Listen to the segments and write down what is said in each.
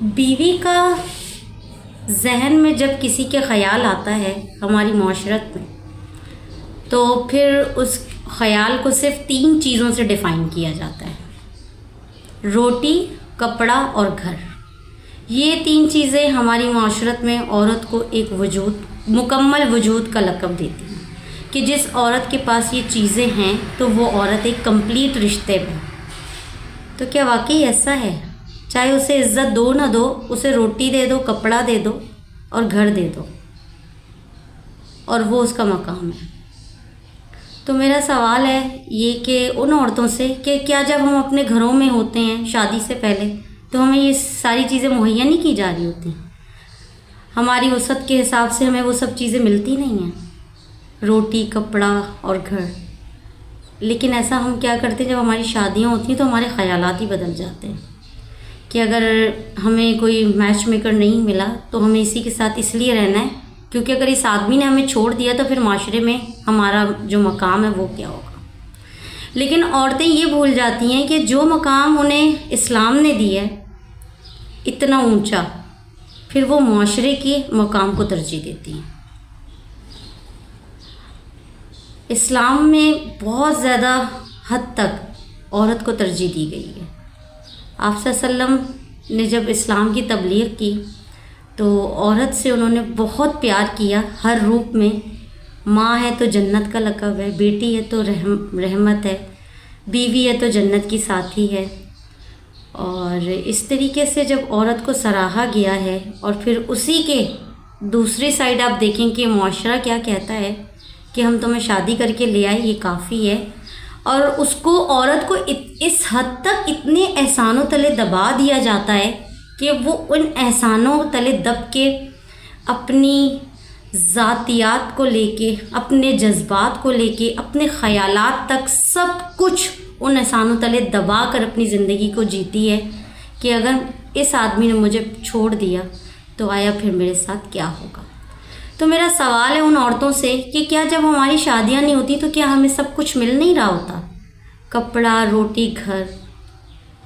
بیوی کا ذہن میں جب کسی کے خیال آتا ہے ہماری معاشرت میں، تو پھر اس خیال کو صرف 3 چیزوں سے ڈیفائن کیا جاتا ہے: روٹی، کپڑا اور گھر۔ یہ 3 چیزیں ہماری معاشرت میں عورت کو ایک مکمل وجود کا لقب دیتی ہیں کہ جس عورت کے پاس یہ چیزیں ہیں تو وہ عورت ایک کمپلیٹ رشتے میں۔ تو کیا واقعی ایسا ہے؟ چاہے اسے عزت دو نہ دو، اسے روٹی دے دو، کپڑا دے دو اور گھر دے دو، اور وہ اس کا مقام ہے۔ تو میرا سوال ہے یہ کہ ان عورتوں سے کہ کیا جب ہم اپنے گھروں میں ہوتے ہیں شادی سے پہلے تو ہمیں یہ ساری چیزیں مہیا نہیں کی جا رہی ہوتی؟ ہماری وسعت کے حساب سے ہمیں وہ سب چیزیں ملتی نہیں ہیں، روٹی، کپڑا اور گھر۔ لیکن ایسا ہم کیا کرتے ہیں، جب ہماری شادیاں ہوتی ہیں تو ہمارے خیالات ہی بدل جاتے ہیں کہ اگر ہمیں کوئی میچ میکر نہیں ملا تو ہمیں اسی کے ساتھ اس لیے رہنا ہے کیونکہ اگر اس آدمی نے ہمیں چھوڑ دیا تو پھر معاشرے میں ہمارا جو مقام ہے وہ کیا ہوگا۔ لیکن عورتیں یہ بھول جاتی ہیں کہ جو مقام انہیں اسلام نے دیا ہے اتنا اونچا، پھر وہ معاشرے کے مقام کو ترجیح دیتی ہیں۔ اسلام میں بہت زیادہ حد تک عورت کو ترجیح دی گئی ہے۔ آپ صلی اللہ علیہ وسلم نے جب اسلام کی تبلیغ کی تو عورت سے انہوں نے بہت پیار کیا ہر روپ میں۔ ماں ہے تو جنت کا لقب ہے، بیٹی ہے تو رحمت ہے، بیوی ہے تو جنت کی ساتھی ہے۔ اور اس طریقے سے جب عورت کو سراہا گیا ہے، اور پھر اسی کے دوسری سائڈ آپ دیکھیں کہ معاشرہ کیا کہتا ہے کہ ہم تمہیں شادی کر کے لے آئے، یہ کافی ہے، اور اس کو عورت کو اس حد تک اتنے احسانوں تلے دبا دیا جاتا ہے کہ وہ ان احسانوں تلے دب کے اپنی ذاتیات کو لے کے، اپنے جذبات کو لے کے، اپنے خیالات تک سب کچھ ان احسانوں تلے دبا کر اپنی زندگی کو جیتی ہے کہ اگر اس آدمی نے مجھے چھوڑ دیا تو آیا پھر میرے ساتھ کیا ہوگا۔ تو میرا سوال ہے ان عورتوں سے کہ کیا جب ہماری شادیاں نہیں ہوتی تو کیا ہمیں سب کچھ مل نہیں رہا ہوتا؟ کپڑا، روٹی، گھر۔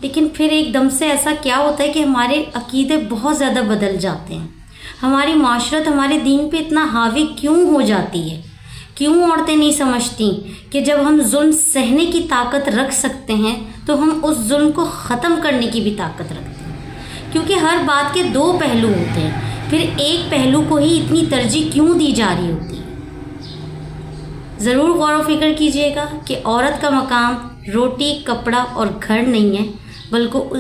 لیکن پھر ایک دم سے ایسا کیا ہوتا ہے کہ ہمارے عقیدے بہت زیادہ بدل جاتے ہیں؟ ہماری معاشرت ہمارے دین پہ اتنا حاوی کیوں ہو جاتی ہے؟ کیوں عورتیں نہیں سمجھتی کہ جب ہم ظلم سہنے کی طاقت رکھ سکتے ہیں تو ہم اس ظلم کو ختم کرنے کی بھی طاقت رکھتے ہیں؟ کیونکہ ہر بات کے 2 پہلو ہوتے ہیں، پھر ایک پہلو کو ہی اتنی ترجیح کیوں دی جا رہی ہوتی ہے؟ ضرور غور و فکر کیجیے گا کہ عورت کا مقام روٹی، کپڑا اور گھر نہیں ہے، بلکہ